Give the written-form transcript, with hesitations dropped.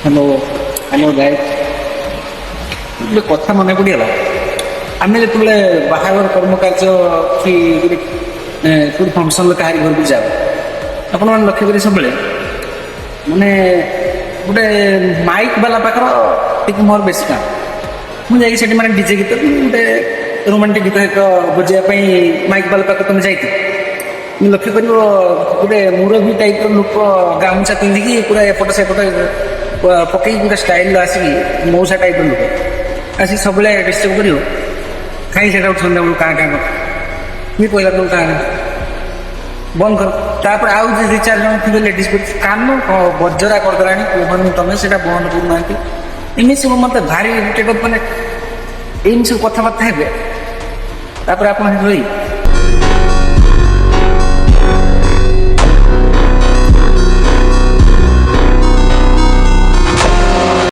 Hello hello guide ଗୋଟେ କଥା ମନେ ପଡ଼ିଗଲା। ଆମେ ଯେତେବେଳେ ବାହାଘର କର୍ମ କାର୍ଯ୍ୟ କି ଗୋଟେ ଫଙ୍କସନ୍ରେ କାହାରି ଘରକୁ ଯାଉ, ଆପଣମାନେ ଲକ୍ଷ୍ୟ କରି ସବୁବେଳେ ମାନେ ଗୋଟେ ମାଇକ୍ ବାଲା ପାଖର ଟିକେ ମୋର ବେଶୀ କାମ। ମୁଁ ଯାଇକି ସେଠି ମାନେ ଡିଜେ ଗୀତ ଗୋଟେ ରୋମାଣ୍ଟିକ୍ ଗୀତ ଏକ ବଜାଇବା ପାଇଁ ମାଇକ୍ ବାଲା ପାଖ ତମେ ଯାଇଥିବ, ମୁଁ ଲକ୍ଷ୍ୟ କରିବ ଗୋଟେ ମୁରବୀ ଟାଇପ୍ର ଲୋକ ଗାମୁଛା ପିନ୍ଧିକି ପୁରା ଏପଟ ସେପଟ ପକେଇକି ଗୋଟେ ଷ୍ଟାଇଲ୍ର ଆସିକି ମଉସା ଟାଇପ୍ର ଲୋକ ଆସିକି ସବୁବେଳେ ଡିଷ୍ଟର୍ବ କରିବ। କାହିଁ ସେଟା ସନ୍ଧ୍ୟାବେଳୁ କାଁ କାଁ କର କିଏ କହିଲା ତୁ କାଁ ବନ୍ଦ କର। ତାପରେ ଆଉ ଯେ ଦୁଇ ଚାରି ଜଣ ଥିବେ ଲେଡ଼ିଜ୍ କାନ ବଜରା କରିଦେଲାଣି କୁହନି ତମେ ସେଇଟା ବନ୍ଦ କରୁନାହାନ୍ତି। ଏମିତି ସବୁ ମୋତେ ଭାରି ଇରିଟେଟ୍, ମାନେ ଏମିତି ସବୁ କଥାବାର୍ତ୍ତା ହେବେ। ତାପରେ ଆପଣ ରହି